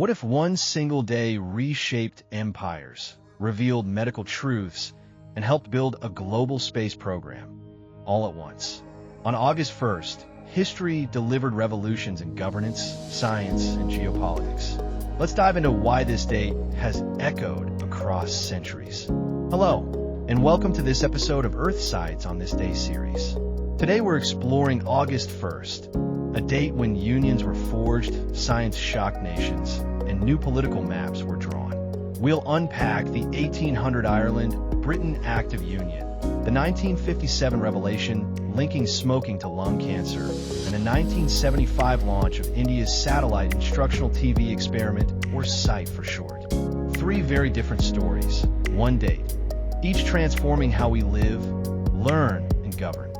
What if one single day reshaped empires, revealed medical truths, and helped build a global space program, all at once? On August 1st, history delivered revolutions in governance, science, and geopolitics. Let's dive into why this date has echoed across centuries. Hello, and welcome to this episode of Earth Sides on This Day series. Today we're exploring August 1st, a date when unions were forged, science shocked nations, and new political maps were drawn. We'll unpack the 1800 Ireland-Britain Act of Union, the 1957 revelation linking smoking to lung cancer, and the 1975 launch of India's satellite instructional TV experiment, or SITE for short. Three very different stories, one date, each transforming how we live, learn, and govern.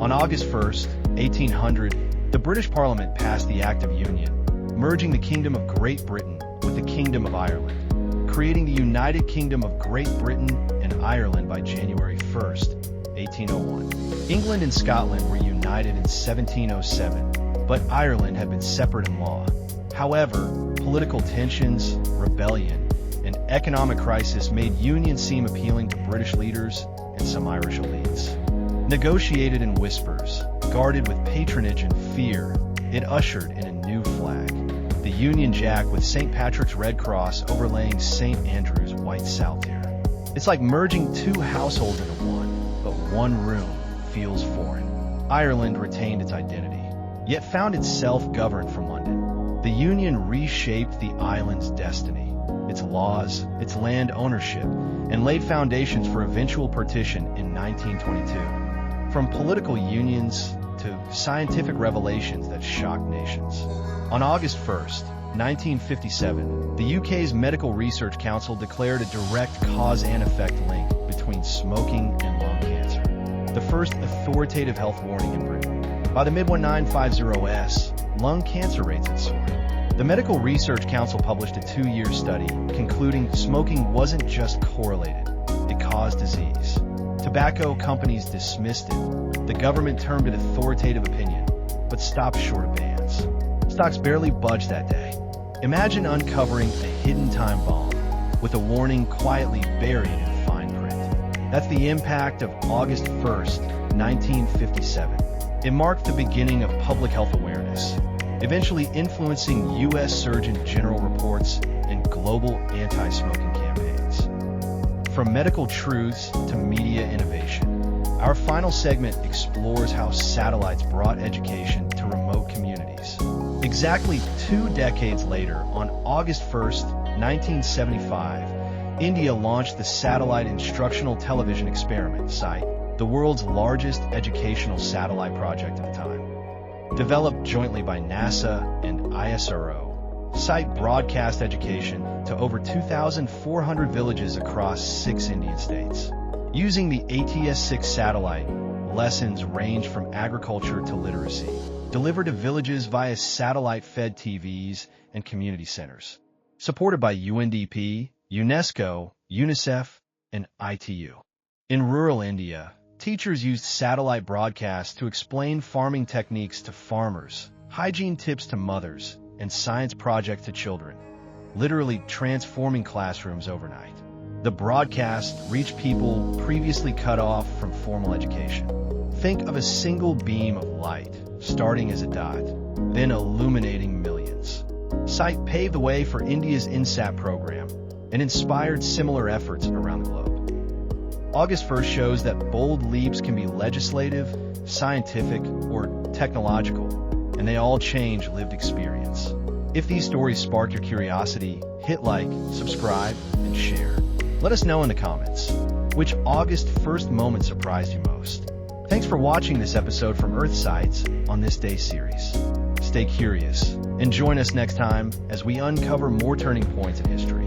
On August 1st, 1800, the British Parliament passed the Act of Union, merging the Kingdom of Great Britain with the Kingdom of Ireland, creating the United Kingdom of Great Britain and Ireland by January 1st, 1801. England and Scotland were united in 1707, but Ireland had been separate in law. However, political tensions, rebellion, and economic crisis made union seem appealing to British leaders and some Irish elites. Negotiated in whispers, guarded with patronage and fear, it ushered in a new flag, the Union Jack with St. Patrick's Red Cross overlaying St. Andrew's white saltire. It's like merging two households into one, but one room feels foreign. Ireland retained its identity, yet found itself governed from London. The Union reshaped the island's destiny, its laws, its land ownership, and laid foundations for eventual partition in 1922. From political unions to scientific revelations that shocked nations. On August 1st, 1957, the UK's Medical Research Council declared a direct cause and effect link between smoking and lung cancer, the first authoritative health warning in Britain. By the mid-1950s, lung cancer rates had soared. The Medical Research Council published a 2-year study concluding smoking wasn't just correlated, it caused disease. Tobacco companies dismissed it. The government termed it authoritative opinion, but stopped short of bans. Stocks barely budged that day. Imagine uncovering a hidden time bomb with a warning quietly buried in fine print. That's the impact of August 1st, 1957. It marked the beginning of public health awareness, eventually influencing U.S. Surgeon General reports and global anti-smoking campaigns. From medical truths to media innovation, our final segment explores how satellites brought education to remote communities. Exactly 2 decades later, on August 1st, 1975, India launched the Satellite Instructional Television Experiment, SITE, the world's largest educational satellite project of the time. Developed jointly by NASA and ISRO, SITE broadcast education to over 2,400 villages across 6 Indian states. Using the ATS-6 satellite, lessons range from agriculture to literacy, delivered to villages via satellite-fed TVs and community centers. Supported by UNDP, UNESCO, UNICEF, and ITU. In rural India, teachers used satellite broadcasts to explain farming techniques to farmers, hygiene tips to mothers, and science projects to children, literally transforming classrooms overnight. The broadcast reached people previously cut off from formal education. Think of a single beam of light, starting as a dot, then illuminating millions. SITE paved the way for India's INSAT program and inspired similar efforts around the globe. August 1st shows that bold leaps can be legislative, scientific, or technological, and they all change lived experience. If these stories spark your curiosity, hit like, subscribe, and share. Let us know in the comments, which August 1st moment surprised you most. Thanks for watching this episode from Earth Sides on This Day series. Stay curious and join us next time as we uncover more turning points in history.